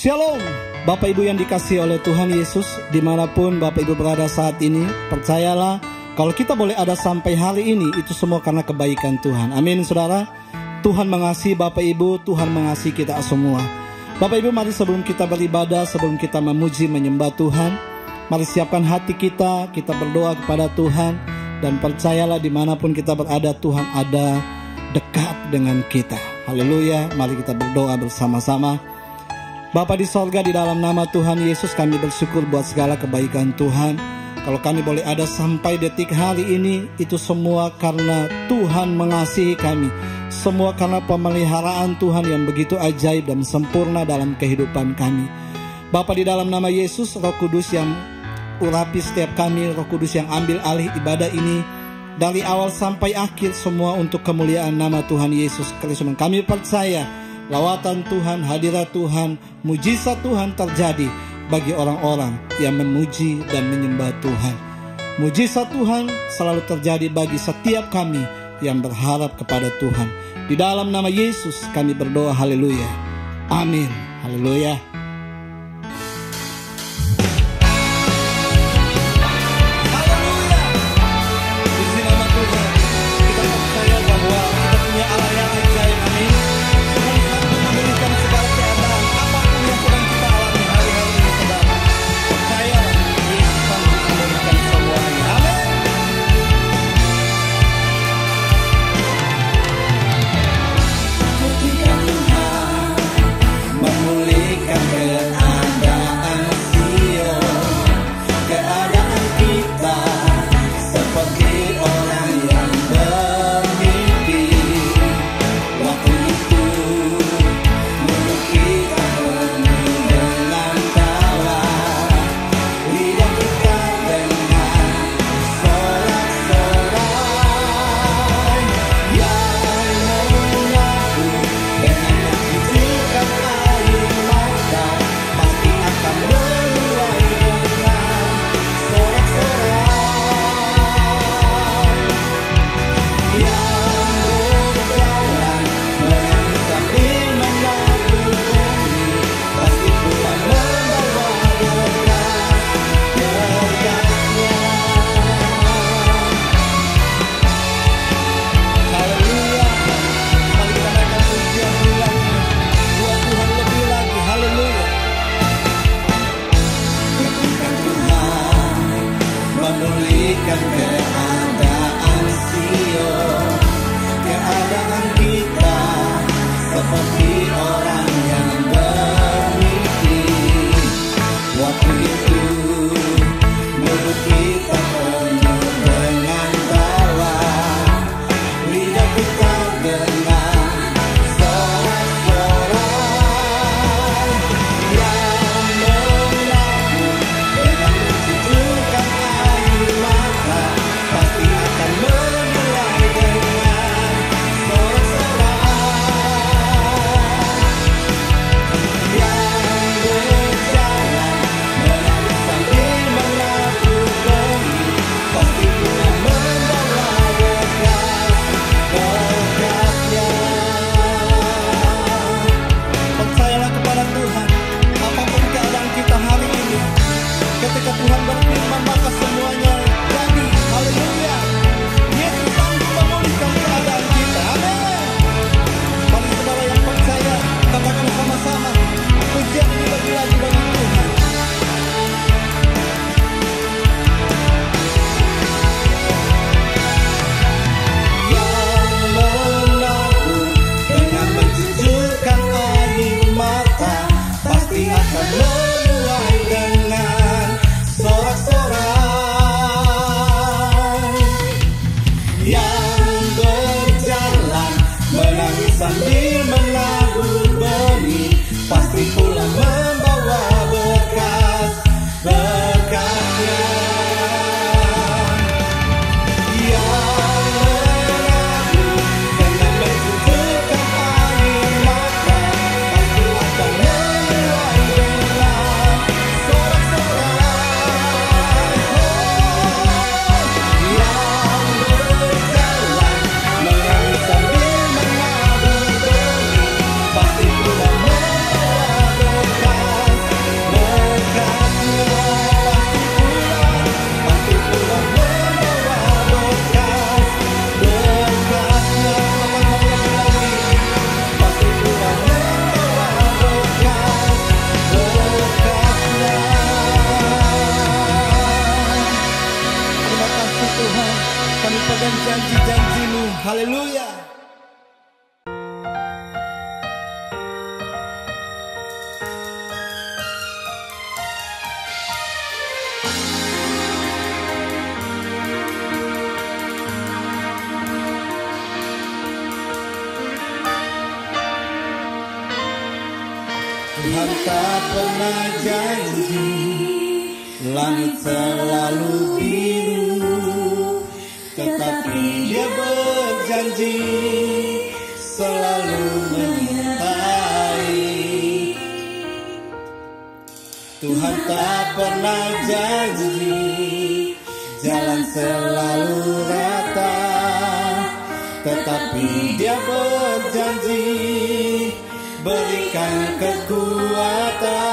Shalom, Bapak Ibu yang dikasihi oleh Tuhan Yesus, dimanapun Bapak Ibu berada saat ini, percayalah kalau kita boleh ada sampai hari ini, itu semua karena kebaikan Tuhan. Amin, saudara. Tuhan mengasihi Bapak Ibu, Tuhan mengasihi kita semua. Bapak Ibu, mari sebelum kita beribadah, sebelum kita memuji menyembah Tuhan, mari siapkan hati kita berdoa kepada Tuhan. Dan percayalah dimanapun kita berada, Tuhan ada dekat dengan kita. Haleluya, mari kita berdoa bersama-sama. Bapa di sorga, di dalam nama Tuhan Yesus kami bersyukur buat segala kebaikan Tuhan. Kalau kami boleh ada sampai detik hari ini, itu semua karena Tuhan mengasihi kami. Semua karena pemeliharaan Tuhan yang begitu ajaib dan sempurna dalam kehidupan kami. Bapa, di dalam nama Yesus, Roh Kudus yang urapi setiap kami, Roh Kudus yang ambil alih ibadah ini, dari awal sampai akhir semua untuk kemuliaan nama Tuhan Yesus Kristus. Kami percaya lawatan Tuhan, hadirat Tuhan, mujizat Tuhan terjadi bagi orang-orang yang memuji dan menyembah Tuhan. Mujizat Tuhan selalu terjadi bagi setiap kami yang berharap kepada Tuhan. Di dalam nama Yesus kami berdoa, haleluya. Amin, haleluya. Menuai dengan sorak-sorai. pegang janji-janji-Mu. Haleluya. Tuhan tak pernah janji langit selalu biru, tetapi Dia berjanji selalu menyertai. Tuhan tak pernah janji jalan selalu rata, tetapi Dia berjanji berikan kekuatan.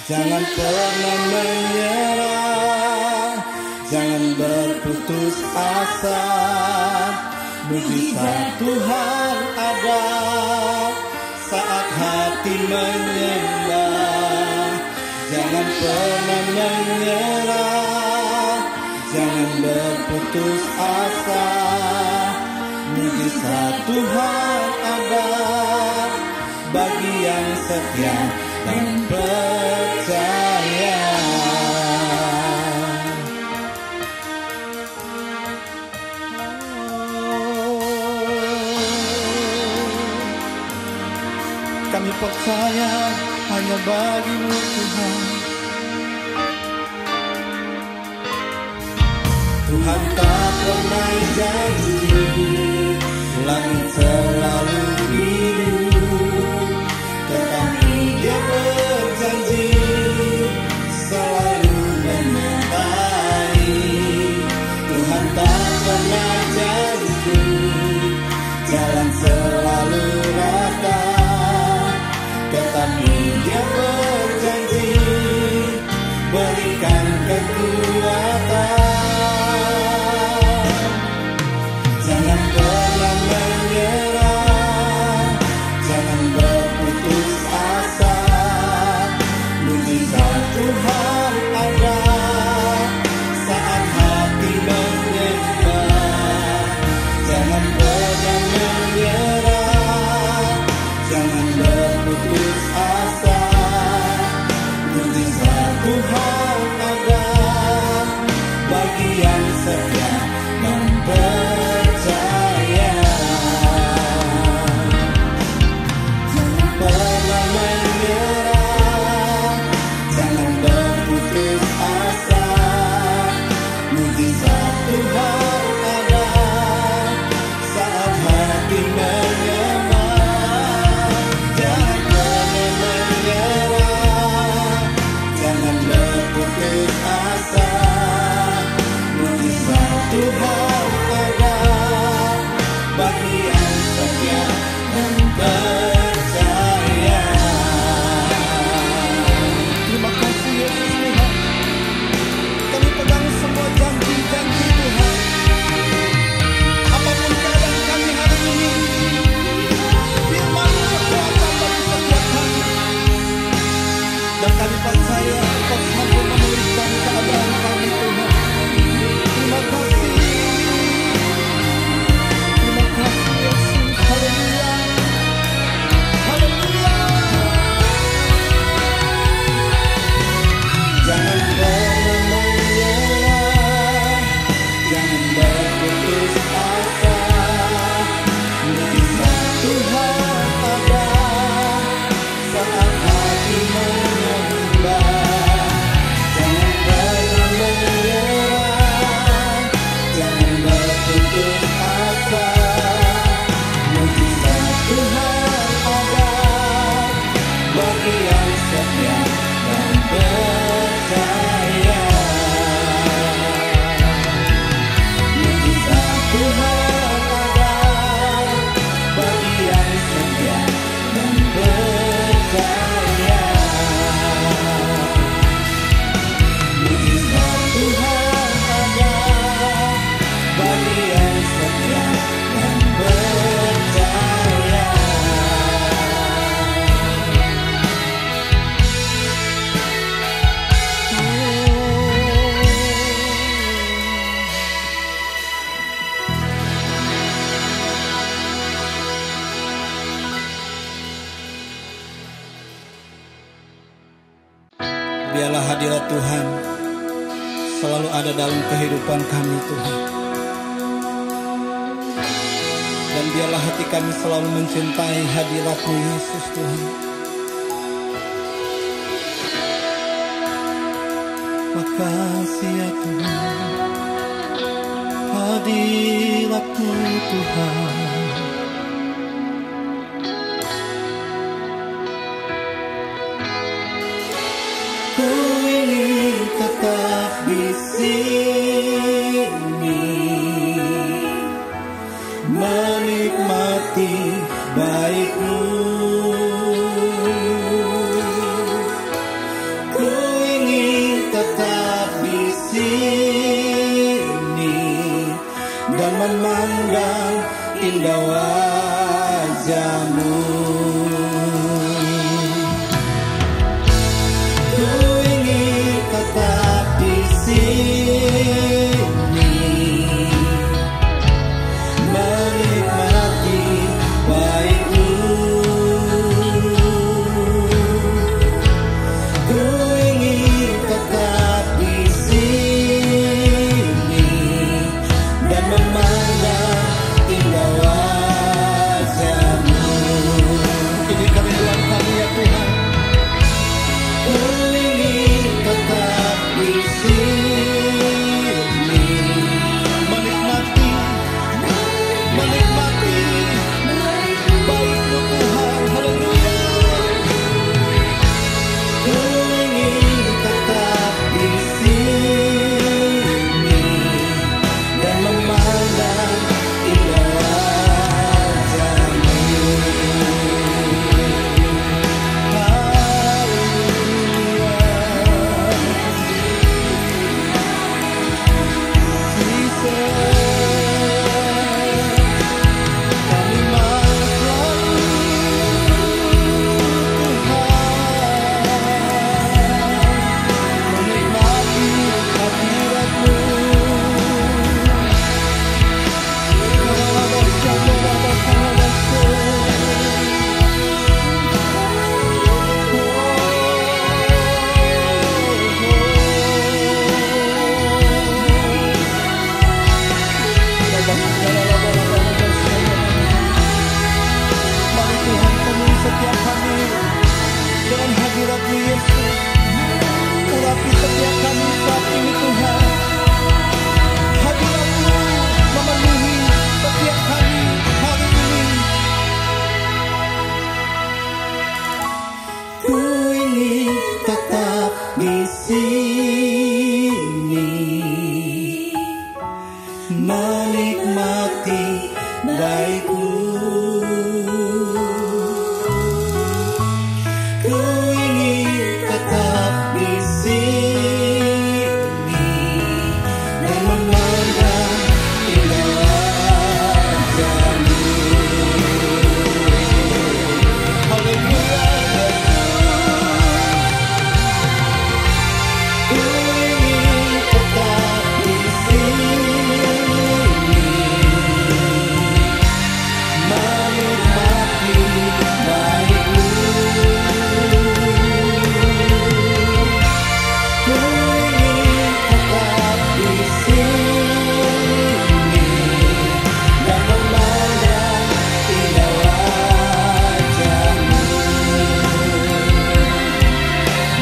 Jangan pernah menyerah, jangan berputus asa. Mujizat Tuhan ada saat hati menyembah. Jangan pernah menyerah, jangan berputus asa. Mujizat Tuhan ada bagi yang setia dan percaya. Kami percaya hanya bagi-Mu Tuhan. Tuhan tak pernah janji langit selalu biru, tetapi Dia berjanji selalu menyertai. Tuhan tak pernah janji jalan selalu rata, tetapi Dia berjanji berikan kekuatan. Jangan pernah menyerah, jangan berputus asa. Mujizat Tuhan ada saat hati menyembah. Jangan pernah menyerah, jangan berputus asa. Mujizat Tuhan ada bagi yang setia dan percaya. Jangan pernah menyerah, jangan berputus asa. Mujizat Tuhan ada saat hati menyembah. Jangan pernah menyerah, jangan berputus asa. Mujizat Tuhan ada bagi yang setia dan percaya. Terima kasih Yesus Tuhan. Kami pegang semua janji-janji Tuhan. Apapun keadaan kami hari ini, firman-Mu kekuatan bagi setiap kami. Dan kami percaya Engkau sanggup memulihkan keadaan kami Tuhan. Terima kasih. Terima kasih Yesus. Haleluya. Haleluya. Jangan pernah menyerah, jangan berputus asa. Mujizat Tuhan ada saat hati menyembah. Jangan pernah menyerah, jangan berputus asa. Mujizat Tuhan ada bagi yang setia dan percaya. Tuhan selalu ada dalam kehidupan kami Tuhan. Dan biarlah hati kami selalu mencintai hadirat-Mu Yesus Tuhan. Makasih ya Tuhan, hadirat-Mu Tuhan. Ku ingin tetap di sini, menikmati baik-Mu. Ku ingin tetap di sini dan memandang indah wajah-Mu. Ku ingin tetap di sini, menikmati baik-Mu. Ku ingin tetap di sini dan memandang indah wajah-Mu. Ini kerinduan kami ya Tuhan. Ku ingin tetap di sini, menikmati baik-Mu Tuhan. Haleluya. Ku ingin tetap di sini dan memandang indah wajah-Mu. Mari Tuhan penuhi setiap kami dengan hadirat-Mu Yesus. Urapi setiap kami saat ini Tuhan. Hadirat-Mu memenuhi setiap kami hari ini. Ku ingin tetap di sini, menikmati baik-Mu. Ku ingin tetap di sini dan memandang indah wajah-Mu. Haleluya Yesus. Ku ingin tetap di sini, menikmati baik-Mu. Ku ingin tetap di sini dan memandang indah wajah-Mu.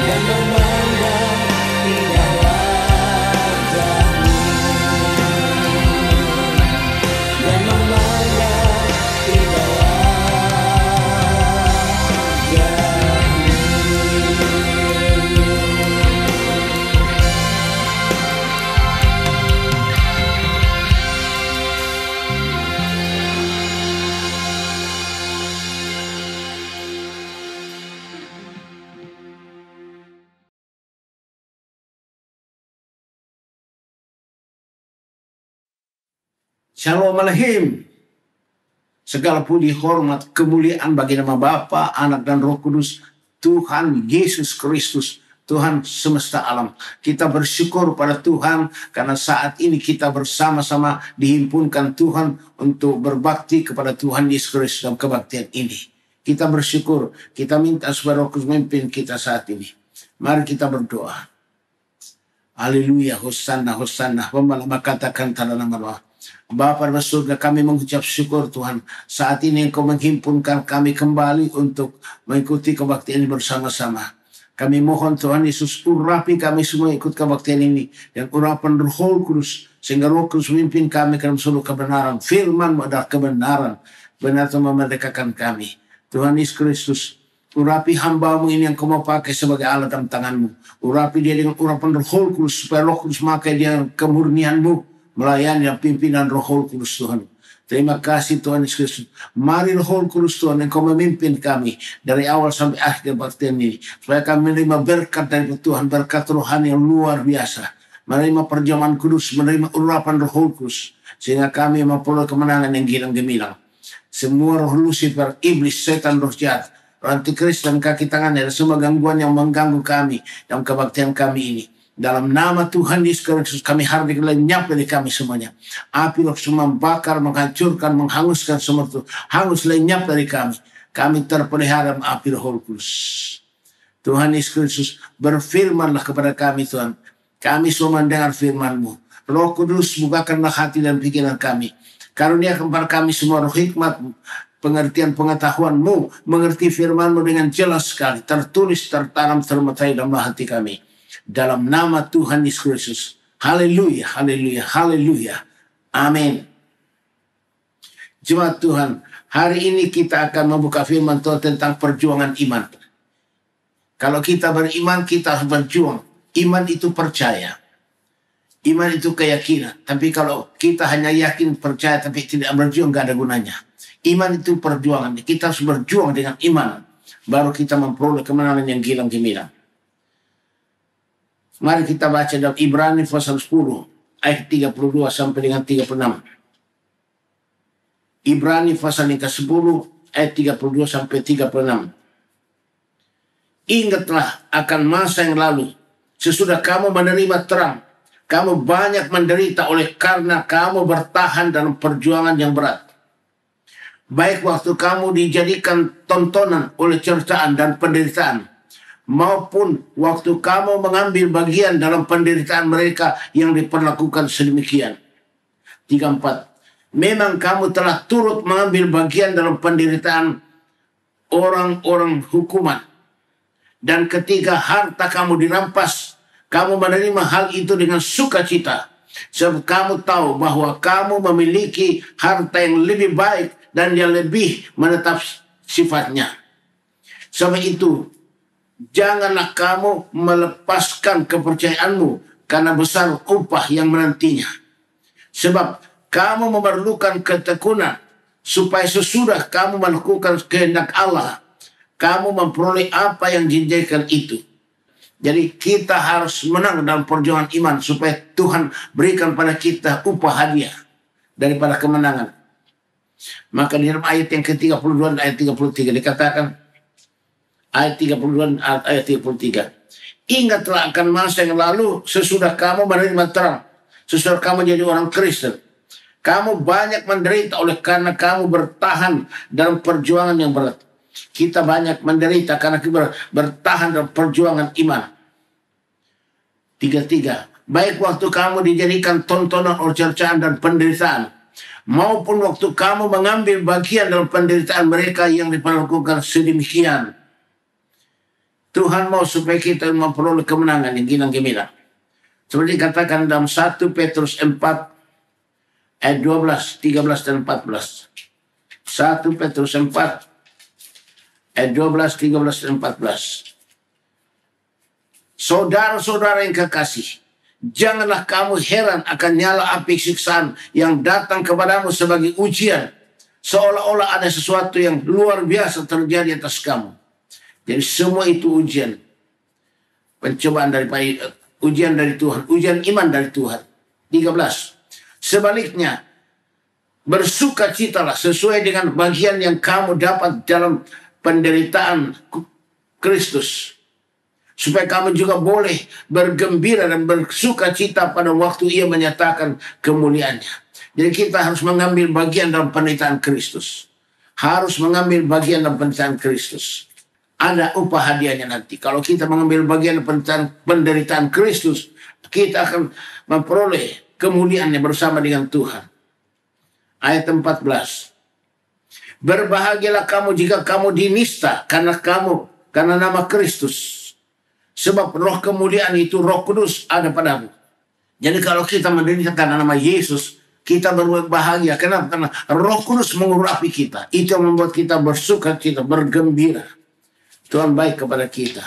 Dan memandang indah wajah-Mu. Dan memandang indah Shalom Aleichem. Segala puji, hormat, kemuliaan bagi nama Bapa, Anak, dan Roh Kudus, Tuhan Yesus Kristus, Tuhan semesta alam. Kita bersyukur pada Tuhan karena saat ini kita bersama-sama dihimpunkan Tuhan untuk berbakti kepada Tuhan Yesus Kristus dalam kebaktian ini. Kita bersyukur, kita minta supaya Roh Kudus memimpin kita saat ini. Mari kita berdoa. Haleluya, Hosanna, Hosanna. Pembalap katakan tanda nama Allah. Bapa di surga, kami mengucap syukur Tuhan. Saat ini Engkau menghimpunkan kami kembali untuk mengikuti kebaktian ini bersama-sama. Kami mohon Tuhan Yesus, urapi kami semua ikut kebaktian ini. Dan urapan Roh Kudus, sehingga Roh Kudus memimpin kami ke dalam seluruh kebenaran. Firman adalah kebenaran. Benar Tuhan memerdekakan kami. Tuhan Yesus Kristus, urapi hamba-Mu ini yang Kau mau pakai sebagai alat dalam tangan-Mu. Urapi dia dengan urapan Roh Kudus, supaya Roh Kudus pakai dia kemurnian-Mu, melayani dan pimpinan Roh Kudus Tuhan. Terima kasih Tuhan Yesus Kristus. Mari Roh Kudus Tuhan, Engkau memimpin kami dari awal sampai akhir kebaktian ini. Supaya kami menerima berkat dari Tuhan, berkat rohani yang luar biasa. Menerima perjamuan kudus, menerima urapan Roh Kudus. Sehingga kami memperoleh kemenangan yang gilang gemilang. Semua roh Lucifer, iblis, setan, roh jahat, roh antikris dan kaki tangannya, dan semua gangguan yang mengganggu kami dalam kebaktian kami ini. Dalam nama Tuhan Yesus Kristus kami hardik lenyap dari kami semuanya. Api roh semua membakar, menghancurkan, menghanguskan semua itu. Hangus lenyap dari kami. Kami terpelihara api Roh Kudus. Tuhan Yesus Kristus, berfirmanlah kepada kami Tuhan. Kami semua mendengar firman-Mu. Roh Kudus, bukakanlah hati dan pikiran kami. Karuniakan kepada kami semua roh hikmat, pengertian pengetahuan-Mu, mengerti firman-Mu dengan jelas sekali, tertulis, tertanam, termetai dalam hati kami. Dalam nama Tuhan Yesus Kristus. Haleluya, haleluya, haleluya. Amin. Jemaat Tuhan, hari ini kita akan membuka firman Tuhan tentang perjuangan iman. Kalau kita beriman, kita harus berjuang. Iman itu percaya. Iman itu keyakinan. Tapi kalau kita hanya yakin, percaya, tapi tidak berjuang, gak ada gunanya. Iman itu perjuangan. Kita harus berjuang dengan iman. Baru kita memperoleh kemenangan yang gilang gemilang. Mari kita baca dalam Ibrani pasal 10 ayat 32 sampai dengan 36. Ibrani pasal yang ke-10 ayat 32 sampai 36. Ingatlah akan masa yang lalu, sesudah kamu menerima terang, kamu banyak menderita oleh karena kamu bertahan dalam perjuangan yang berat. Baik waktu kamu dijadikan tontonan oleh cercaan dan penderitaan, maupun waktu kamu mengambil bagian dalam penderitaan mereka yang diperlakukan sedemikian. 34. Memang kamu telah turut mengambil bagian dalam penderitaan orang-orang hukuman. Dan ketika harta kamu dirampas, kamu menerima hal itu dengan sukacita. Sebab kamu tahu bahwa kamu memiliki harta yang lebih baik dan yang lebih menetap sifatnya. Sebab itu, janganlah kamu melepaskan kepercayaanmu karena besar upah yang menantinya. Sebab kamu memerlukan ketekunan supaya sesudah kamu melakukan kehendak Allah, kamu memperoleh apa yang dijanjikan itu. Jadi kita harus menang dalam perjuangan iman supaya Tuhan berikan pada kita upah hadiah daripada kemenangan. Maka di dalam ayat yang ke-32 dan ayat 33 dikatakan, ayat 32 ayat 33. Ingatlah akan masa yang lalu sesudah kamu menerima terang, sesudah kamu jadi orang Kristen. Kamu banyak menderita oleh karena kamu bertahan dalam perjuangan yang berat. Kita banyak menderita karena kita bertahan dalam perjuangan iman. 33. Baik waktu kamu dijadikan tontonan oleh cercaan dan penderitaan, maupun waktu kamu mengambil bagian dalam penderitaan mereka yang diperlakukan sedemikian. Tuhan mau supaya kita memperoleh kemenangan yang gilang gemilang. Seperti dikatakan dalam 1 Petrus 4 ayat 12, 13 dan 14. 1 Petrus 4 ayat 12, 13 dan 14. Saudara-saudara yang kekasih, janganlah kamu heran akan nyala api siksaan yang datang kepadamu sebagai ujian, seolah-olah ada sesuatu yang luar biasa terjadi atas kamu. Jadi semua itu ujian, pencobaan ujian dari Tuhan, ujian iman dari Tuhan. 13. Sebaliknya, bersukacitalah sesuai dengan bagian yang kamu dapat dalam penderitaan Kristus, supaya kamu juga boleh bergembira dan bersukacita pada waktu Ia menyatakan kemuliaannya. Jadi kita harus mengambil bagian dalam penderitaan Kristus, harus mengambil bagian dalam penderitaan Kristus. Ada upah hadiahnya nanti. Kalau kita mengambil bagian penderitaan Kristus, Kita akan memperoleh kemuliaannya bersama dengan Tuhan. Ayat 14. Berbahagialah kamu jika kamu dinista karena nama Kristus. Sebab roh kemuliaan itu, Roh Kudus ada padamu. Jadi kalau kita menderita karena nama Yesus, kita berbahagia. Kenapa? Karena Roh Kudus mengurapi kita. Itu yang membuat kita bersuka cita, bergembira. Tuhan baik kepada kita.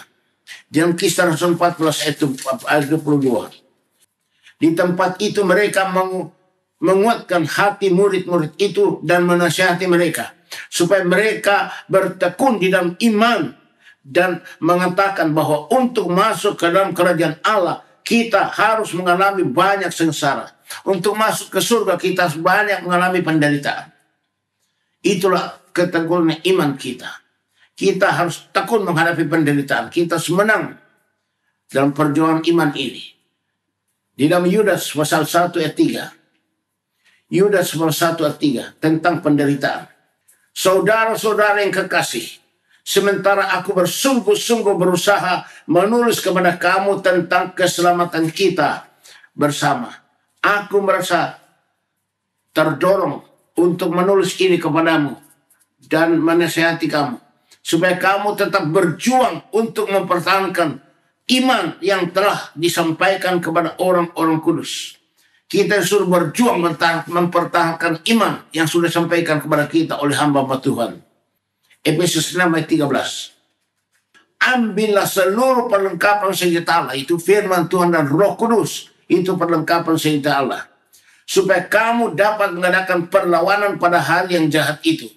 Dalam Kisah Rasul 14 ayat 22. Di tempat itu mereka menguatkan hati murid-murid itu dan menasihati mereka, supaya mereka bertekun di dalam iman dan mengatakan bahwa untuk masuk ke dalam kerajaan Allah kita harus mengalami banyak sengsara. Untuk masuk ke surga kita harus banyak mengalami penderitaan. Itulah keteguhan iman kita. Kita harus tekun menghadapi penderitaan. Kita harus menang dalam perjuangan iman ini. Di dalam Yudas pasal 1 ayat 3. Yudas pasal 1 ayat 3 tentang penderitaan. Saudara-saudara yang kekasih, sementara aku bersungguh-sungguh berusaha menulis kepada kamu tentang keselamatan kita bersama, aku merasa terdorong untuk menulis ini kepadamu dan menasihati kamu, supaya kamu tetap berjuang untuk mempertahankan iman yang telah disampaikan kepada orang-orang kudus. Kita suruh berjuang mempertahankan iman yang sudah disampaikan kepada kita oleh hamba-hamba Tuhan. Efesus 6 ayat 13. Ambillah seluruh perlengkapan senjata Allah. Itu firman Tuhan dan Roh Kudus. Itu perlengkapan senjata Allah. Supaya kamu dapat mengadakan perlawanan pada hal yang jahat itu.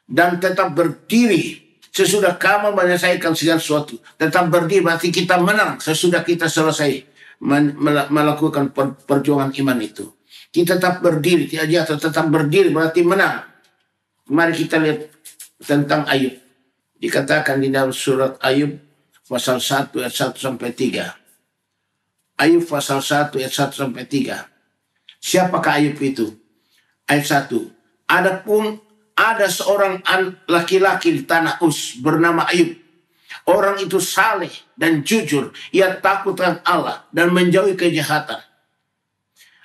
Dan tetap berdiri sesudah kamu menyelesaikan segala sesuatu. Tetap berdiri berarti kita menang sesudah kita selesai melakukan perjuangan iman itu. Kita tetap berdiri, tidak jatuh, tetap berdiri berarti menang. Mari kita lihat tentang Ayub. Dikatakan di dalam surat Ayub pasal 1 ayat 1 sampai 3. Ayub pasal 1 ayat 1 sampai 3. Siapakah Ayub itu? Ayat 1. Adapun ada seorang laki-laki di tanah Uz bernama Ayub. Orang itu saleh dan jujur. Ia takut akan Allah dan menjauhi kejahatan.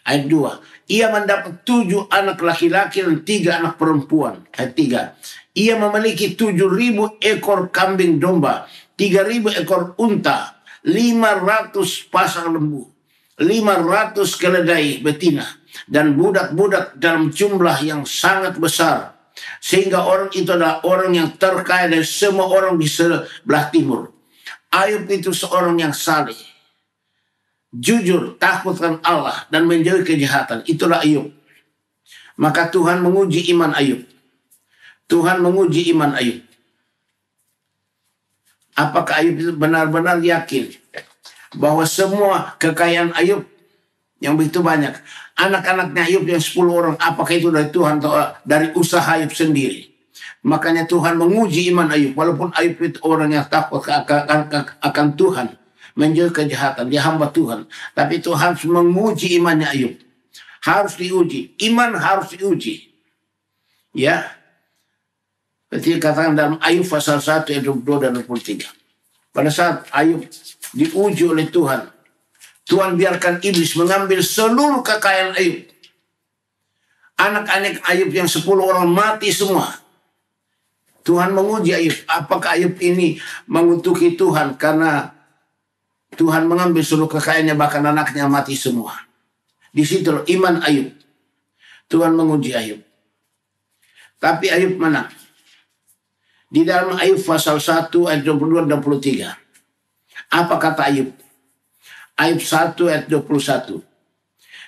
Ayat 2. Ia mendapat 7 anak laki-laki dan 3 anak perempuan. Ayat 3. Ia memiliki 7.000 ekor kambing domba, 3.000 ekor unta, 500 pasang lembu, 500 keledai betina, dan budak-budak dalam jumlah yang sangat besar. Sehingga orang itu adalah orang yang terkaya dari semua orang di sebelah timur. Ayub itu seorang yang saleh, jujur, takutkan Allah dan menjauhi kejahatan. Itulah Ayub. Maka Tuhan menguji iman Ayub. Tuhan menguji iman Ayub. Apakah Ayub itu benar-benar yakin bahwa semua kekayaan Ayub yang begitu banyak, anak-anaknya Ayub yang 10 orang, apakah itu dari Tuhan atau dari usaha Ayub sendiri? Makanya Tuhan menguji iman Ayub. Walaupun Ayub itu orang yang takut akan Tuhan, menjauhi kejahatan, dia hamba Tuhan, tapi Tuhan menguji imannya Ayub. Harus diuji. Iman harus diuji. Ya. Seperti katakan dalam Ayub pasal 1 ayat 22 dan 23. Pada saat Ayub diuji oleh Tuhan, Tuhan biarkan iblis mengambil seluruh kekayaan Ayub. Anak-anak Ayub yang 10 orang mati semua. Tuhan menguji Ayub. Apakah Ayub ini mengutuki Tuhan karena Tuhan mengambil seluruh kekayaannya, bahkan anaknya mati semua. Di situ iman Ayub. Tuhan menguji Ayub. Tapi Ayub menang. Di dalam Ayub pasal 1 ayat 22 dan 23. Apa kata Ayub? Ayub 1 ayat 21.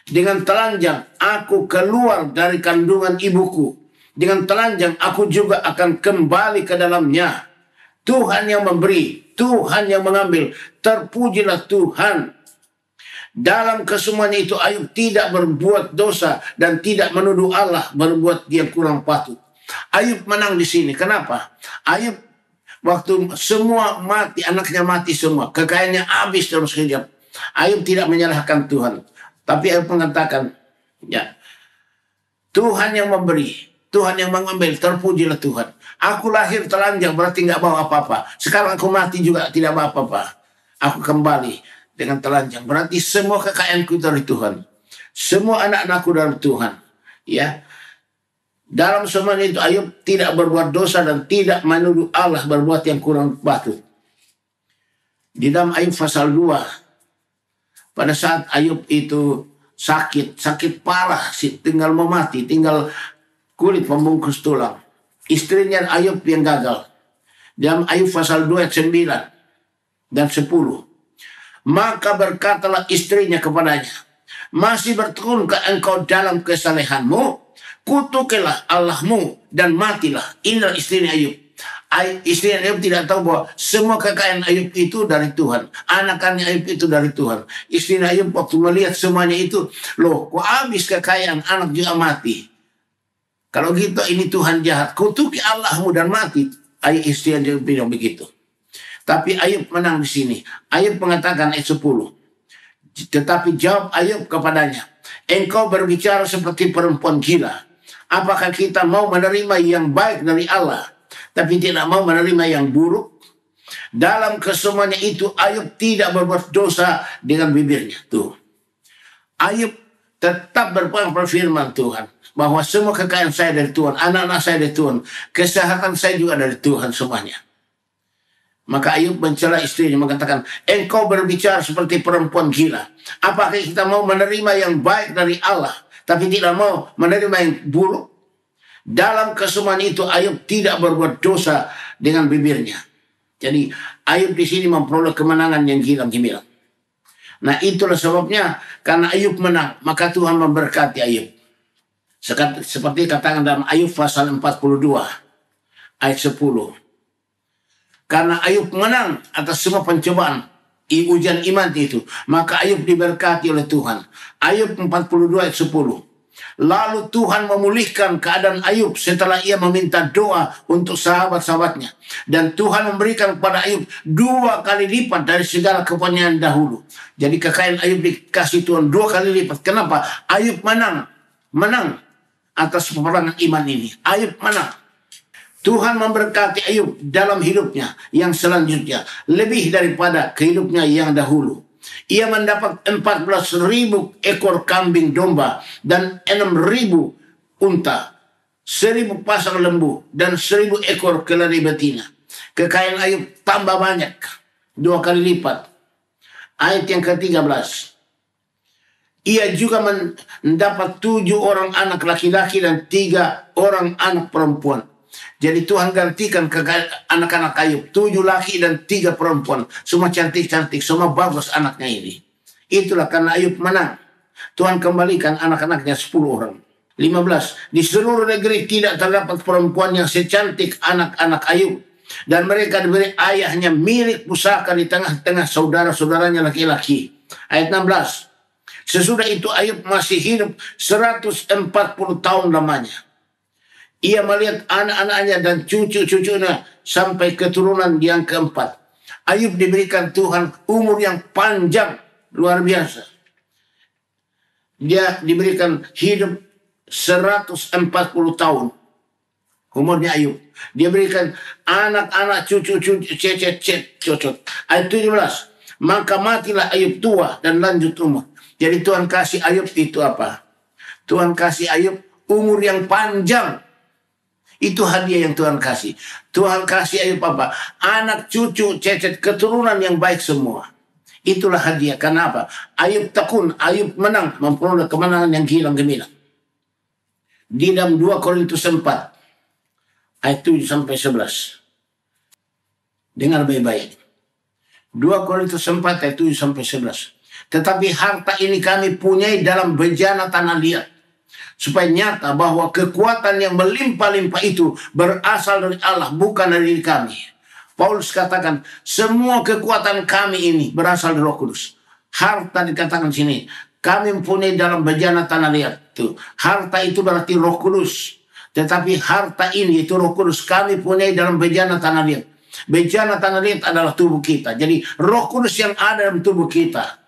Dengan telanjang aku keluar dari kandungan ibuku. Dengan telanjang aku juga akan kembali ke dalamnya. Tuhan yang memberi, Tuhan yang mengambil. Terpujilah Tuhan. Dalam kesemuanya itu Ayub tidak berbuat dosa dan tidak menuduh Allah berbuat dia kurang patut. Ayub menang di sini. Kenapa? Ayub waktu semua mati, anaknya mati semua, kekayaannya habis dalam sekejap. Ayub tidak menyalahkan Tuhan, tapi Ayub mengatakan, ya, Tuhan yang memberi, Tuhan yang mengambil, terpujilah Tuhan. Aku lahir telanjang berarti nggak bawa apa-apa. Sekarang aku mati juga tidak bawa apa-apa. Aku kembali. dengan telanjang. Berarti semua kekayaanku dari Tuhan. Semua anak-anakku dari Tuhan. Ya. Dalam semuanya itu Ayub tidak berbuat dosa dan tidak menuduh Allah berbuat yang kurang patut. Di dalam Ayub pasal 2, pada saat Ayub itu sakit parah, tinggal mau mati, tinggal kulit pembungkus tulang. Istrinya Ayub yang gagal. Dalam Ayub pasal 2 ayat 9 dan 10. Maka berkatalah istrinya kepadanya, masih bertegunkah engkau dalam kesalehanmu? Kutukilah Allahmu dan matilah. Inilah istrinya Ayub. Istri Ayub tidak tahu bahwa semua kekayaan Ayub itu dari Tuhan. Anak-anak Ayub itu dari Tuhan. Istri Ayub waktu melihat semuanya itu, loh kok habis kekayaan, anak juga mati. Kalau gitu ini Tuhan jahat. Kutuki Allahmu dan mati. Istri Ayub bilang begitu. Tapi Ayub menang di sini. Ayub mengatakan ayat 10. Tetapi jawab Ayub kepadanya, engkau berbicara seperti perempuan gila. Apakah kita mau menerima yang baik dari Allah, tapi tidak mau menerima yang buruk? Dalam kesemuanya itu Ayub tidak berbuat dosa dengan bibirnya. Tuh, Ayub tetap berfirman Tuhan bahwa semua kekayaan saya dari Tuhan, anak-anak saya dari Tuhan, kesehatan saya juga dari Tuhan semuanya. Maka Ayub mencela istrinya mengatakan, engkau berbicara seperti perempuan gila. Apakah kita mau menerima yang baik dari Allah, tapi tidak mau menerima yang buruk? Dalam kesemuanya itu Ayub tidak berbuat dosa dengan bibirnya. Jadi Ayub di sini memperoleh kemenangan yang gila-gila. Nah itulah sebabnya, karena Ayub menang, maka Tuhan memberkati Ayub. Seperti katakan dalam Ayub pasal 42 ayat 10. Karena Ayub menang atas semua pencobaan, ujian iman itu, maka Ayub diberkati oleh Tuhan. Ayub 42 ayat 10. Lalu Tuhan memulihkan keadaan Ayub setelah ia meminta doa untuk sahabat-sahabatnya. Dan Tuhan memberikan kepada Ayub 2 kali lipat dari segala kepunyaan dahulu. Jadi kekayaan Ayub dikasih Tuhan 2 kali lipat. Kenapa? Ayub menang atas peperangan iman ini. Ayub menang. Tuhan memberkati Ayub dalam hidupnya yang selanjutnya lebih daripada kehidupnya yang dahulu. Ia mendapat 14.000 ekor kambing domba dan 6.000 unta, 1.000 pasang lembu dan 1.000 ekor keledai betina. Kekayaan Ayub tambah banyak, 2 kali lipat. Ayat yang ke-13. Ia juga mendapat 7 orang anak laki-laki dan 3 orang anak perempuan. Jadi Tuhan gantikan ke anak-anak Ayub 7 laki dan 3 perempuan. Semua cantik-cantik, semua bagus anaknya ini. Itulah karena Ayub menang. Tuhan kembalikan anak-anaknya 10 orang. 15. Di seluruh negeri tidak terdapat perempuan yang secantik anak-anak Ayub. Dan mereka diberi ayahnya milik pusaka di tengah-tengah saudara-saudaranya laki-laki. Ayat 16. Sesudah itu Ayub masih hidup 140 tahun lamanya. Ia melihat anak-anaknya dan cucu-cucunya sampai keturunan yang keempat. Ayub diberikan Tuhan umur yang panjang, luar biasa. Dia diberikan hidup 140 tahun. Umurnya Ayub. Dia berikan anak-anak, cucu-cucu, cocot. Ayat 17. Maka matilah Ayub tua dan lanjut umur. Jadi Tuhan kasih Ayub itu apa? Tuhan kasih Ayub umur yang panjang. Itu hadiah yang Tuhan kasih. Tuhan kasih Ayub apa? Anak, cucu, cecet, keturunan yang baik semua. Itulah hadiah. Kenapa? Ayub tekun, Ayub menang, memperoleh kemenangan yang gilang-gemilang. Di dalam 2 Korintus 4, ayat 7-11. Dengar baik-baik. 2 Korintus 4, ayat 7-11. Tetapi harta ini kami punyai dalam bejana tanah liat, supaya nyata bahwa kekuatan yang melimpah-limpah itu berasal dari Allah, bukan dari diri kami. Paulus katakan, semua kekuatan kami ini berasal dari Roh Kudus. Harta dikatakan sini, kami mempunyai dalam bejana tanah liat. Tuh, harta itu berarti Roh Kudus. Tetapi harta ini, itu Roh Kudus, kami punyai dalam bejana tanah liat. Bejana tanah liat adalah tubuh kita. Jadi Roh Kudus yang ada dalam tubuh kita,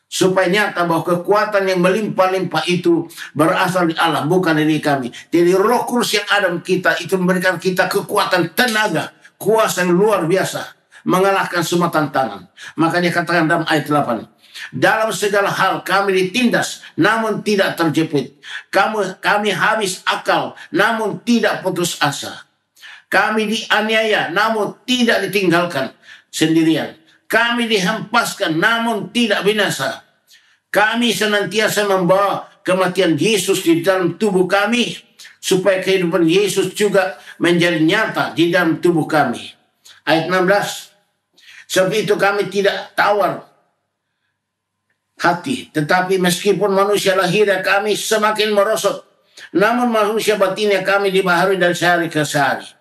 supaya nyata bahwa kekuatan yang melimpah-limpah itu berasal dari Allah, bukan dari kami. Jadi Roh Kudus yang ada dalam kita itu memberikan kita kekuatan, tenaga, kuasa yang luar biasa, mengalahkan semua tantangan. Makanya katakan dalam ayat 8, dalam segala hal kami ditindas namun tidak terjepit. Kami habis akal namun tidak putus asa. Kami dianiaya namun tidak ditinggalkan sendirian. Kami dihempaskan namun tidak binasa. Kami senantiasa membawa kematian Yesus di dalam tubuh kami, supaya kehidupan Yesus juga menjadi nyata di dalam tubuh kami. Ayat 16, sebab itu kami tidak tawar hati, tetapi meskipun manusia lahirnya kami semakin merosot, namun manusia batinnya kami dibaharui dari sehari ke sehari.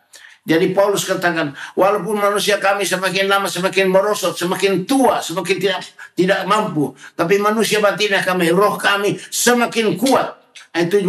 Jadi Paulus katakan, walaupun manusia kami semakin lama semakin merosot, semakin tua, semakin tidak mampu, tapi manusia batinnya kami, roh kami semakin kuat. Ayat 17,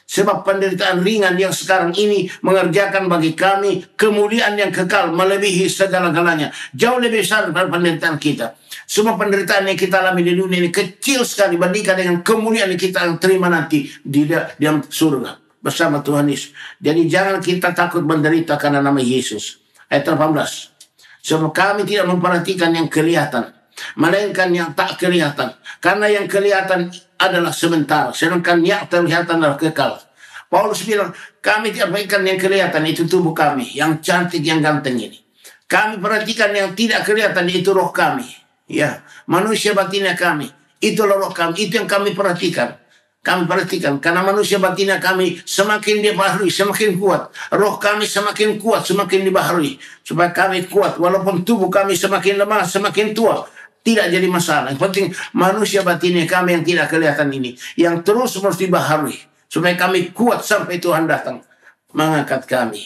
sebab penderitaan ringan yang sekarang ini mengerjakan bagi kami kemuliaan yang kekal melebihi segala-galanya. Jauh lebih besar daripada penderitaan kita. Semua penderitaan yang kita alami di dunia ini kecil sekali bandingkan dengan kemuliaan yang kita akan terima nanti di dalam surga bersama Tuhan Yesus. Jadi jangan kita takut menderita karena nama Yesus. Ayat 18, sebab kami tidak memperhatikan yang kelihatan, melainkan yang tak kelihatan. Karena yang kelihatan adalah sementara, sedangkan yang terlihat adalah kekal. Paulus bilang, kami tidak perhatikan yang kelihatan, itu tubuh kami, yang cantik, yang ganteng ini. Kami perhatikan yang tidak kelihatan, itu roh kami. Ya, manusia batinnya kami, itu roh kami, itu yang kami perhatikan. Kami perhatikan, karena manusia batinnya kami semakin dibaharui, semakin kuat. Roh kami semakin kuat, semakin dibaharui. Supaya kami kuat, walaupun tubuh kami semakin lemah, semakin tua. Tidak jadi masalah. Yang penting manusia batinnya kami yang tidak kelihatan ini, yang terus harus dibaharui. Supaya kami kuat sampai Tuhan datang mengangkat kami.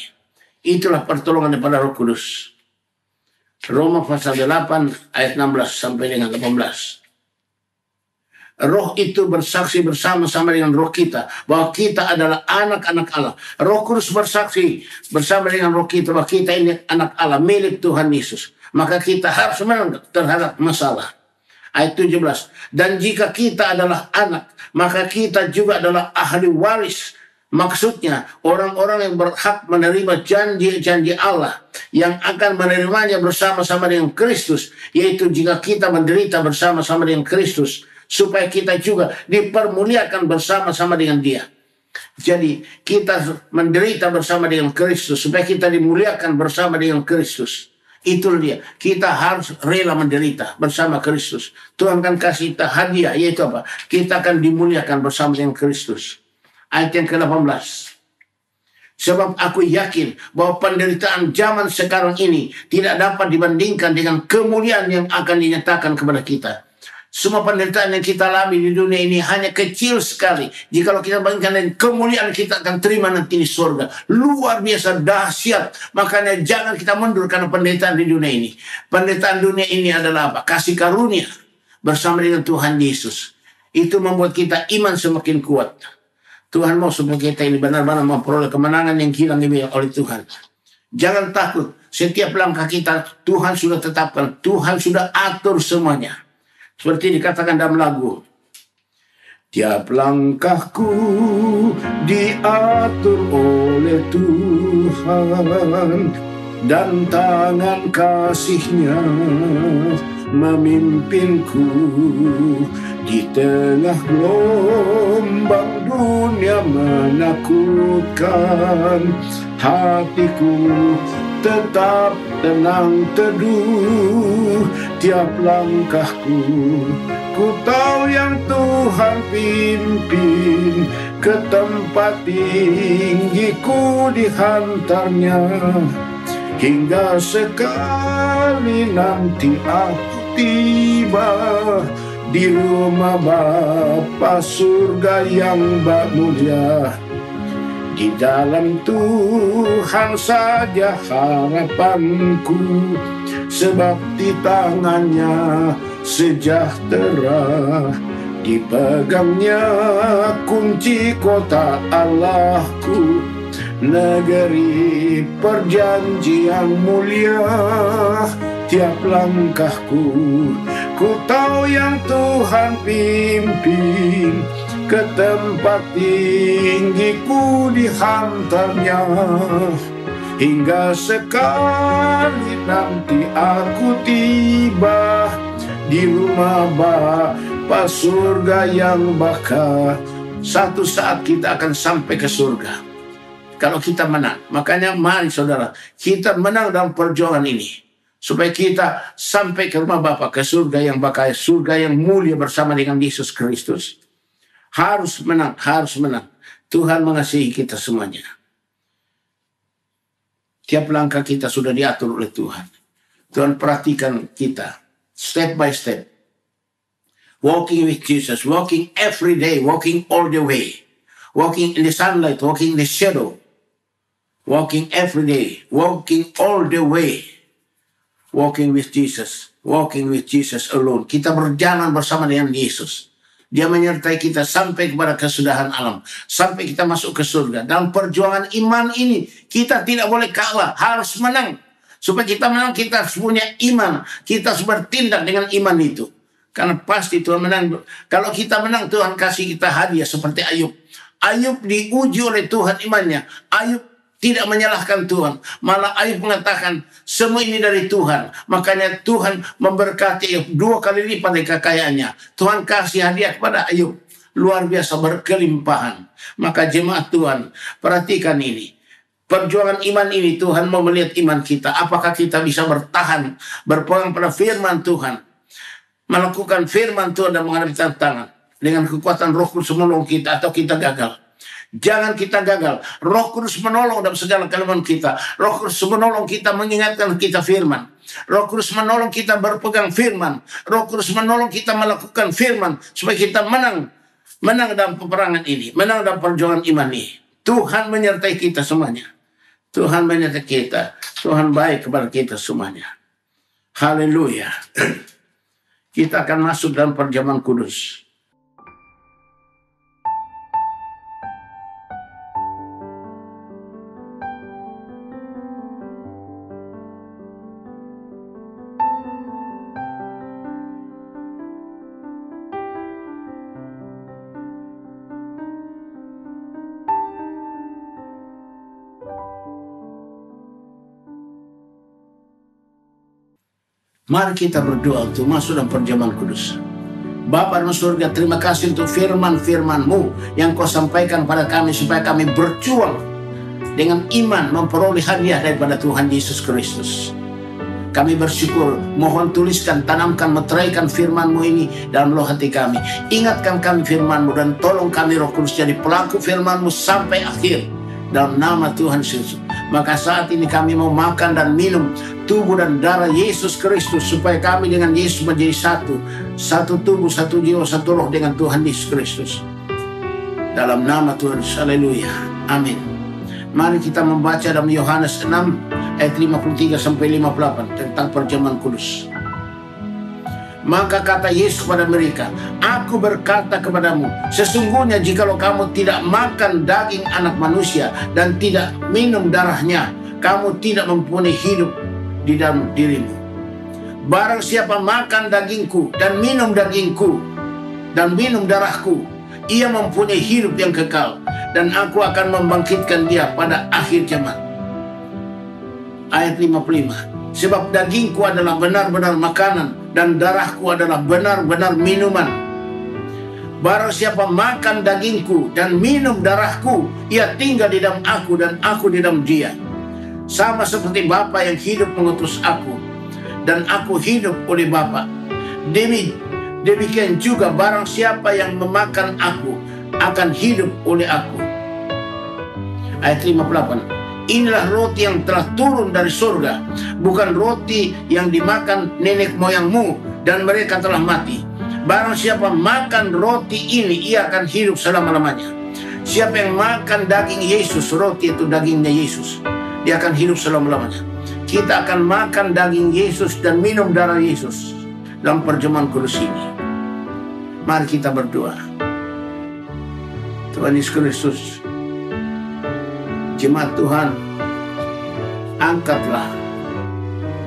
Itulah pertolongan daripada Roh Kudus. Roma pasal 8 ayat 16 sampai dengan 18. Roh itu bersaksi bersama-sama dengan roh kita bahwa kita adalah anak-anak Allah. Roh Kudus bersaksi bersama dengan roh kita bahwa kita ini anak Allah, milik Tuhan Yesus. Maka kita harus menang terhadap masalah. Ayat 17. Dan jika kita adalah anak, maka kita juga adalah ahli waris. Maksudnya orang-orang yang berhak menerima janji-janji Allah yang akan menerimanya bersama-sama dengan Kristus, yaitu jika kita menderita bersama-sama dengan Kristus, supaya kita juga dipermuliakan bersama-sama dengan Dia. Jadi kita menderita bersama dengan Kristus supaya kita dimuliakan bersama dengan Kristus. Itulah dia. Kita harus rela menderita bersama Kristus. Tuhan akan kasih kita hadiah, yaitu apa? Kita akan dimuliakan bersama dengan Kristus. Ayat yang ke-18. Sebab aku yakin bahwa penderitaan zaman sekarang ini tidak dapat dibandingkan dengan kemuliaan yang akan dinyatakan kepada kita. Semua penderitaan yang kita alami di dunia ini hanya kecil sekali. Jika kita bandingkan dengan kemuliaan kita akan terima nanti di surga. Luar biasa dahsyat. Makanya jangan kita mundur karena penderitaan di dunia ini. Penderitaan dunia ini adalah apa? Kasih karunia bersama dengan Tuhan Yesus. Itu membuat kita iman semakin kuat. Tuhan mau supaya kita ini benar-benar memperoleh kemenangan yang hilang oleh Tuhan. Jangan takut. Setiap langkah kita Tuhan sudah tetapkan. Tuhan sudah atur semuanya. Seperti dikatakan dalam lagu, tiap langkahku diatur oleh Tuhan, dan tangan kasih-Nya memimpinku. Di tengah gelombang dunia menakutkan, hatiku tetap tenang teduh. Tiap langkahku, ku tahu yang Tuhan pimpin. Ke tempat tinggi ku dihantarnya, hingga sekali nanti aku tiba di rumah Bapa surga yang mulia. Di dalam Tuhan saja harapanku, sebab di tangannya sejahtera, dipegangnya kunci kota Allahku, negeri perjanjian mulia. Tiap langkahku, ku tahu yang Tuhan pimpin. Ke tempat tinggi ku dihantarnya, hingga sekali nanti aku tiba di rumah Bapa surga yang bakal. Satu saat kita akan sampai ke surga kalau kita menang. Makanya mari saudara, kita menang dalam perjuangan ini supaya kita sampai ke rumah Bapa, ke surga yang bakal, surga yang mulia bersama dengan Yesus Kristus. Harus menang, harus menang. Tuhan mengasihi kita semuanya. Tiap langkah kita sudah diatur oleh Tuhan. Tuhan perhatikan kita step by step. Walking with Jesus, walking every day, walking all the way. Walking in the sunlight, walking in the shadow. Walking every day, walking all the way. Walking with Jesus, walking with Jesus alone. Kita berjalan bersama dengan Yesus. Dia menyertai kita sampai kepada kesudahan alam. Sampai kita masuk ke surga. Dalam perjuangan iman ini, kita tidak boleh kalah. Harus menang. Supaya kita menang, kita harus punya iman. Kita harus bertindak dengan iman itu. Karena pasti Tuhan menang. Kalau kita menang, Tuhan kasih kita hadiah seperti Ayub. Ayub diuji oleh Tuhan imannya. Ayub tidak menyalahkan Tuhan. Malah Ayub mengatakan, semua ini dari Tuhan. Makanya Tuhan memberkati Ayub 2 kali lipat dari kekayaannya. Tuhan kasih hadiah kepada Ayub. Luar biasa, berkelimpahan. Maka jemaat Tuhan, perhatikan ini. Perjuangan iman ini, Tuhan mau melihat iman kita. Apakah kita bisa bertahan, berpegang pada firman Tuhan. Melakukan firman Tuhan dan menghadapi tantangan. Dengan kekuatan Roh Kudus menolong kita, atau kita gagal. Jangan kita gagal. Roh Kudus menolong dalam segala kelemahan kita. Roh Kudus menolong kita, mengingatkan kita firman. Roh Kudus menolong kita berpegang firman. Roh Kudus menolong kita melakukan firman. Supaya kita menang. Menang dalam peperangan ini. Menang dalam perjuangan iman ini. Tuhan menyertai kita semuanya. Tuhan menyertai kita. Tuhan baik kepada kita semuanya. Haleluya. Kita akan masuk dalam perjamuan kudus. Mari kita berdoa untuk masuk dalam perjamuan kudus. Bapa dalam surga, terima kasih untuk firman-firman-Mu yang Kau sampaikan pada kami supaya kami berjuang dengan iman memperoleh hadiah daripada Tuhan Yesus Kristus. Kami bersyukur, mohon tuliskan, tanamkan, meteraikan firman-Mu ini dalam loh hati kami. Ingatkan kami firman-Mu dan tolong kami Roh Kudus jadi pelaku firman-Mu sampai akhir. Dalam nama Tuhan Yesus. Maka saat ini kami mau makan dan minum tubuh dan darah Yesus Kristus. Supaya kami dengan Yesus menjadi satu. Satu tubuh, satu jiwa, satu roh dengan Tuhan Yesus Kristus. Dalam nama Tuhan Yesus. Haleluya. Amin. Mari kita membaca dalam Yohanes 6 ayat 53-58 tentang perjamuan kudus. Maka kata Yesus kepada mereka, Aku berkata kepadamu, sesungguhnya jikalau kamu tidak makan daging anak manusia dan tidak minum darahnya, kamu tidak mempunyai hidup di dalam dirimu. Barang siapa makan dagingku dan minum dagingku dan minum darahku, ia mempunyai hidup yang kekal, dan aku akan membangkitkan dia pada akhir zaman. Ayat 55. Sebab dagingku adalah benar-benar makanan dan darahku adalah benar-benar minuman. Barang siapa makan dagingku dan minum darahku, ia tinggal di dalam aku dan aku di dalam dia. Sama seperti Bapa yang hidup mengutus aku dan aku hidup oleh Bapa. Demikian juga barang siapa yang memakan aku akan hidup oleh aku. Ayat 58. Inilah roti yang telah turun dari surga, bukan roti yang dimakan nenek moyangmu dan mereka telah mati. Barang siapa makan roti ini, ia akan hidup selama-lamanya. Siapa yang makan daging Yesus, roti itu dagingnya Yesus, dia akan hidup selama-lamanya. Kita akan makan daging Yesus dan minum darah Yesus dalam perjamuan kudus ini. Mari kita berdoa. Tuhan Yesus Kristus, jemaat Tuhan, angkatlah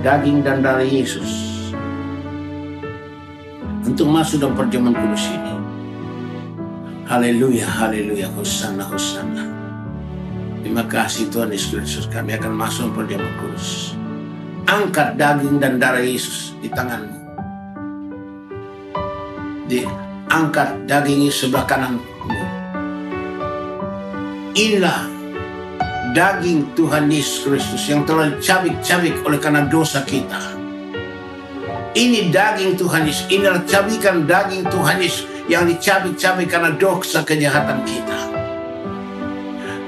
daging dan darah Yesus untuk masuk dalam perjamuan kudus ini. Haleluya, haleluya, hosana, hosana. Terima kasih Tuhan Yesus Kristus. Kami akan masuk perjamuan kudus. Angkat daging dan darah Yesus di tanganmu. Angkat daging sebelah kananmu. Inilah daging Tuhan Yesus Kristus yang telah dicabik-cabik oleh karena dosa kita. Ini daging Tuhan Yesus. Inilah cabikan daging Tuhan Yesus yang dicabik-cabik karena dosa kejahatan kita.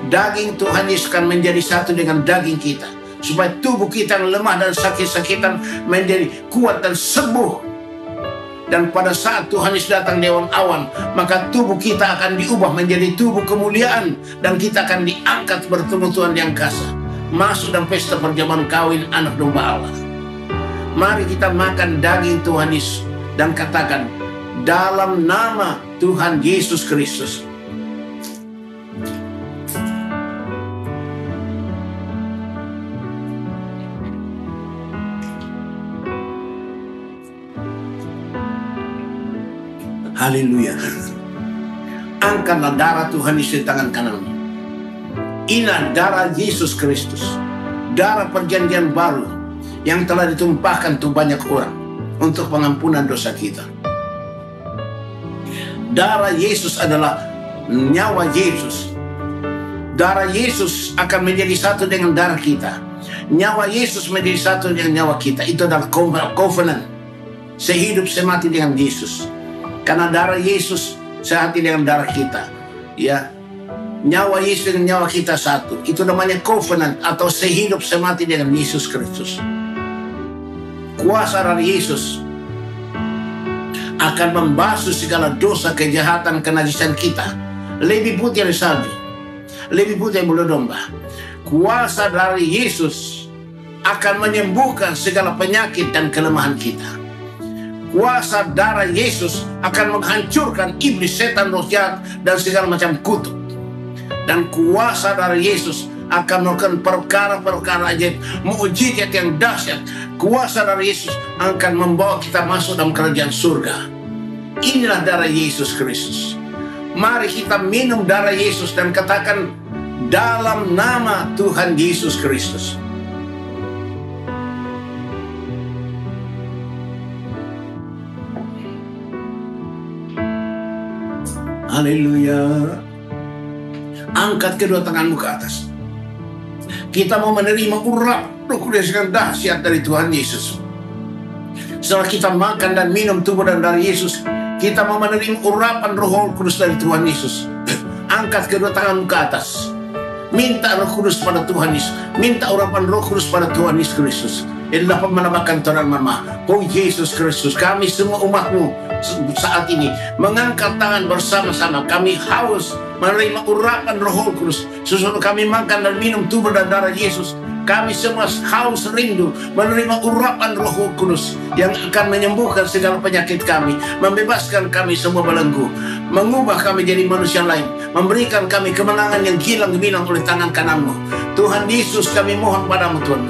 Daging Tuhan Yesus akan menjadi satu dengan daging kita, supaya tubuh kita yang lemah dan sakit-sakitan menjadi kuat dan sembuh. Dan pada saat Tuhan Yesus datang di awan-awan, maka tubuh kita akan diubah menjadi tubuh kemuliaan, dan kita akan diangkat bertemu Tuhan yang kasa, masuk dalam pesta perjamuan kawin anak domba Allah. Mari kita makan daging Tuhan Yesus dan katakan, dalam nama Tuhan Yesus Kristus. Haleluya. Angkatlah darah Tuhan Yesus di tangan kananmu. Inilah darah Yesus Kristus, darah perjanjian baru yang telah ditumpahkan untuk banyak orang untuk pengampunan dosa kita. Darah Yesus adalah nyawa Yesus. Darah Yesus akan menjadi satu dengan darah kita. Nyawa Yesus menjadi satu dengan nyawa kita. Itu adalah covenant, sehidup semati dengan Yesus. Karena darah Yesus sehati dengan darah kita, ya, nyawa Yesus dengan nyawa kita satu. Itu namanya covenant atau sehidup semati dengan Yesus Kristus. Kuasa dari Yesus akan membasuh segala dosa, kejahatan, kenajisan kita. Lebih putih dari salju, lebih putih dari bulu domba. Kuasa dari Yesus akan menyembuhkan segala penyakit dan kelemahan kita. Kuasa darah Yesus akan menghancurkan iblis, setan, roh jahat, dan segala macam kutuk. Dan kuasa darah Yesus akan melakukan perkara-perkara ajaib, mukjizat yang dahsyat. Kuasa darah Yesus akan membawa kita masuk dalam kerajaan surga. Inilah darah Yesus Kristus. Mari kita minum darah Yesus dan katakan, dalam nama Tuhan Yesus Kristus. Haleluya. Angkat kedua tanganmu ke atas. Kita mau menerima urap Roh Kudus yang dahsyat dari Tuhan Yesus. Setelah kita makan dan minum tubuh dan darah Yesus, kita mau menerima urapan Roh Kudus dari Tuhan Yesus. Angkat kedua tanganmu ke atas. Minta Roh Kudus pada Tuhan Yesus. Minta urapan Roh Kudus pada Tuhan Yesus Kristus. Inilah menambahkan Tuhan Mama. Oh Yesus Kristus, kami semua umatmu saat ini mengangkat tangan bersama-sama. Kami haus menerima urapan Roh Kudus. Sesudah kami makan dan minum tubuh dan darah Yesus, kami semua haus rindu menerima urapan Roh Kudus yang akan menyembuhkan segala penyakit kami, membebaskan kami semua belenggu, mengubah kami jadi manusia lain, memberikan kami kemenangan yang gilang gemilang oleh tangan kananmu. Tuhan Yesus, kami mohon padamu Tuhan,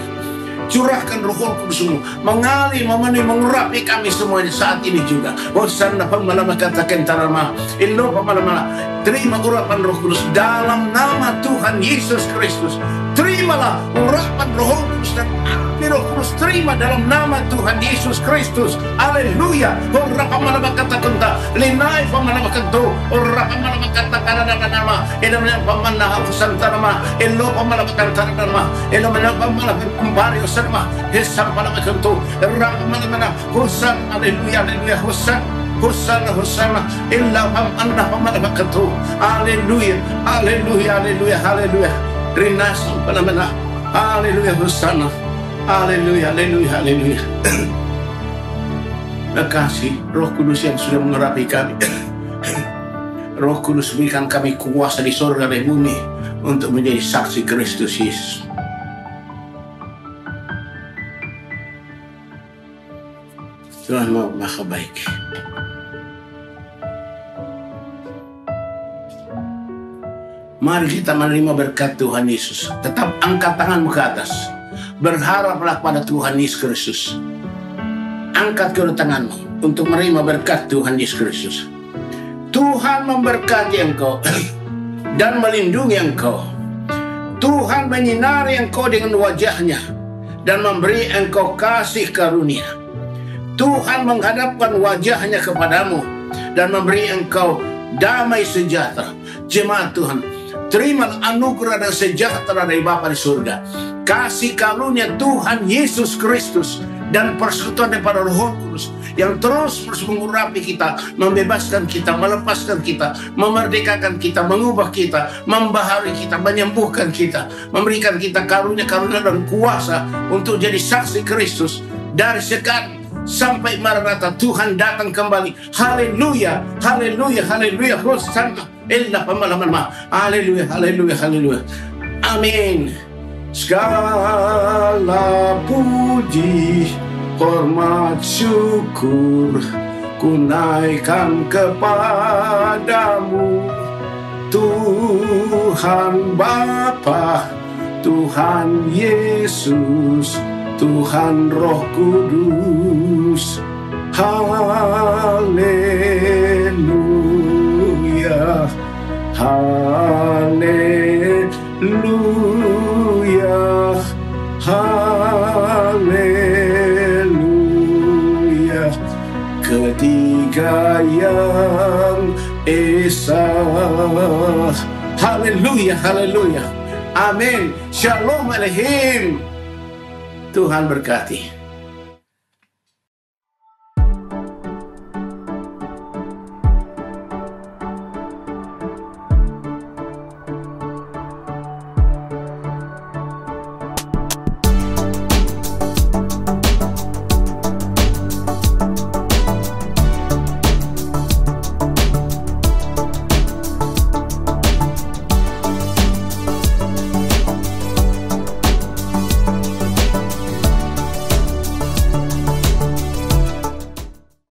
curahkan Roh Kudus-Mu, mengalir, memenuhi, mengurapi kami semuanya saat ini juga. Hosanna pamalama katakan tarama, illo pamalama. Terima urapan Roh Kudus dalam nama Tuhan Yesus Kristus. Terimalah urapan Roh Kudus dan api Roh Kudus, terima dalam nama Tuhan Yesus Kristus. Haleluya. Ora pamalama katakan ta, linai pamalama kanto, ora pamalama katakan nama, ina pamalama hosantarama, illo pamalama kantarama, ina pamalama kumbari sama hesam pada makanto rahman hosan, haleluya, haleluya, hosan, hosanna, hosanna, illa anda pada makanto, haleluya, haleluya, haleluya, haleluya, rinas pada mana, haleluya, hosanna, haleluya, haleluya, haleluya. Terima kasih Roh Kudus yang sudah mengurapi kami. Roh Kudus berikan kami kuasa di surga dan bumi untuk menjadi saksi Kristus Yesus. Tuhan Maha baik. Mari kita menerima berkat Tuhan Yesus. Tetap angkat tanganmu ke atas. Berharaplah pada Tuhan Yesus Kristus. Angkat kedua tanganmu untuk menerima berkat Tuhan Yesus Kristus. Tuhan memberkati engkau dan melindungi engkau. Tuhan menyinari engkau dengan wajahnya dan memberi engkau kasih karunia. Tuhan menghadapkan wajahnya kepadamu dan memberi engkau damai sejahtera. Jemaat Tuhan, terima anugerah dan sejahtera dari Bapa di surga. Kasih karunia Tuhan Yesus Kristus dan persekutuan daripada Roh Kudus yang terus mengurapi kita, membebaskan kita, melepaskan kita, memerdekakan kita, mengubah kita, membaharui kita, menyembuhkan kita, memberikan kita karunia-karunia dan kuasa untuk jadi saksi Kristus dari sekarang sampai Maranatha. Tuhan datang kembali. Haleluya, haleluya, haleluya. Hosana, elah pemalaman. Haleluya, haleluya, haleluya. Amin. Segala puji, hormat, syukur ku naikkan kepadamu, Tuhan Bapa, Tuhan Yesus, Tuhan Roh Kudus. Haleluya, haleluya, haleluya. Ketiga yang esa. Haleluya, haleluya. Amin. Shalom Aleichem. Tuhan berkati.